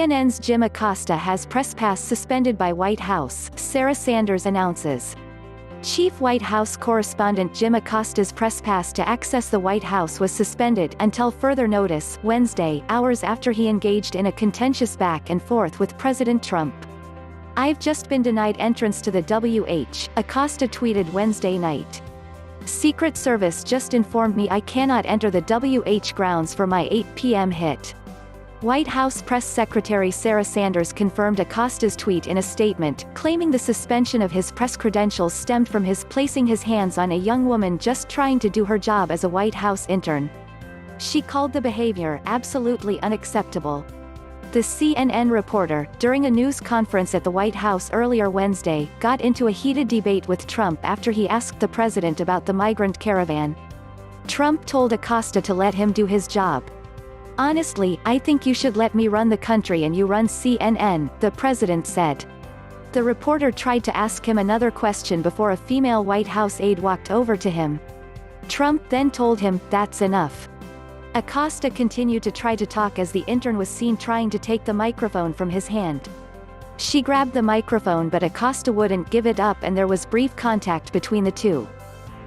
CNN's Jim Acosta has press pass suspended by White House, Sarah Sanders announces. Chief White House correspondent Jim Acosta's press pass to access the White House was suspended until further notice Wednesday, hours after he engaged in a contentious back and forth with President Trump. "I've just been denied entrance to the WH," Acosta tweeted Wednesday night. "Secret Service just informed me I cannot enter the WH grounds for my 8 p.m. hit." White House Press Secretary Sarah Sanders confirmed Acosta's tweet in a statement, claiming the suspension of his press credentials stemmed from his placing his hands on a young woman just trying to do her job as a White House intern. She called the behavior absolutely unacceptable. The CNN reporter, during a news conference at the White House earlier Wednesday, got into a heated debate with Trump after he asked the president about the migrant caravan. Trump told Acosta to let him do his job. "Honestly, I think you should let me run the country and you run CNN," the president said. The reporter tried to ask him another question before a female White House aide walked over to him. Trump then told him, "That's enough." Acosta continued to try to talk as the intern was seen trying to take the microphone from his hand. She grabbed the microphone but Acosta wouldn't give it up and there was brief contact between the two.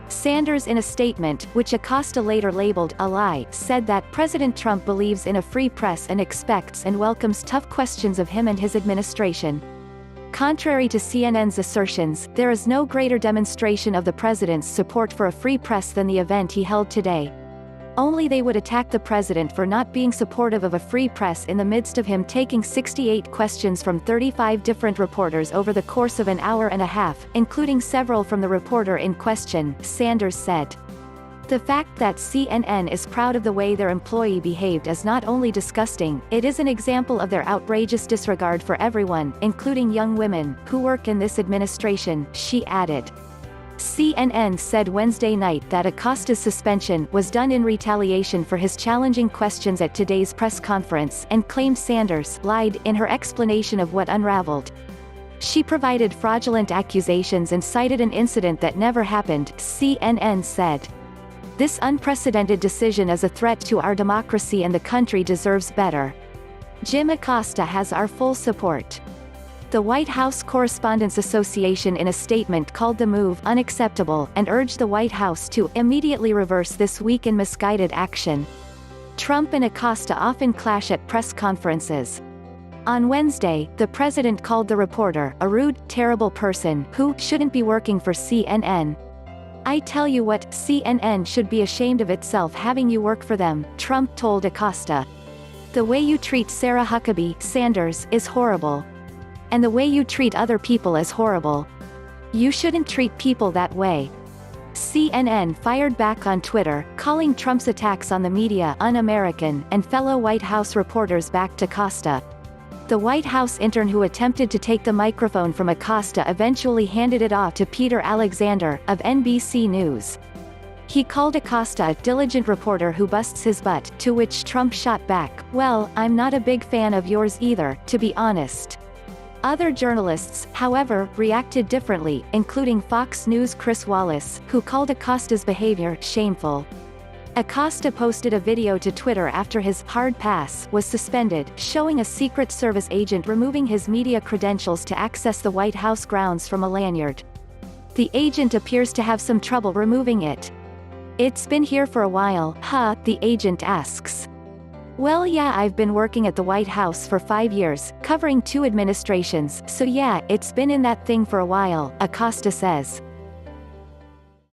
Sanders, in a statement, which Acosta later labeled a lie, said that President Trump believes in a free press and expects and welcomes tough questions of him and his administration. Contrary to CNN's assertions, there is no greater demonstration of the president's support for a free press than the event he held today. Only they would attack the president for not being supportive of a free press in the midst of him taking 68 questions from 35 different reporters over the course of an hour and a half, including several from the reporter in question, Sanders said. The fact that CNN is proud of the way their employee behaved is not only disgusting, it is an example of their outrageous disregard for everyone, including young women, who work in this administration, she added. CNN said Wednesday night that Acosta's suspension was done in retaliation for his challenging questions at today's press conference and claimed Sanders lied in her explanation of what unraveled. She provided fraudulent accusations and cited an incident that never happened, CNN said. "This unprecedented decision is a threat to our democracy and the country deserves better. Jim Acosta has our full support." The White House Correspondents Association in a statement called the move unacceptable and urged the White House to immediately reverse this weak and misguided action. Trump and Acosta often clash at press conferences. On Wednesday, the president called the reporter a rude, terrible person who shouldn't be working for CNN. "I tell you what, CNN should be ashamed of itself having you work for them," Trump told Acosta. "The way you treat Sarah Huckabee Sanders is horrible. And the way you treat other people is horrible. You shouldn't treat people that way." CNN fired back on Twitter, calling Trump's attacks on the media un-American, and fellow White House reporters backed Acosta. The White House intern who attempted to take the microphone from Acosta eventually handed it off to Peter Alexander, of NBC News. He called Acosta a diligent reporter who busts his butt, to which Trump shot back, "Well, I'm not a big fan of yours either, to be honest." Other journalists, however, reacted differently, including Fox News' Chris Wallace, who called Acosta's behavior shameful. Acosta posted a video to Twitter after his hard pass was suspended, showing a Secret Service agent removing his media credentials to access the White House grounds from a lanyard. The agent appears to have some trouble removing it. "It's been here for a while, huh?" the agent asks. "Well, yeah, I've been working at the White House for 5 years, covering 2 administrations, so yeah, it's been in that thing for a while," Acosta says.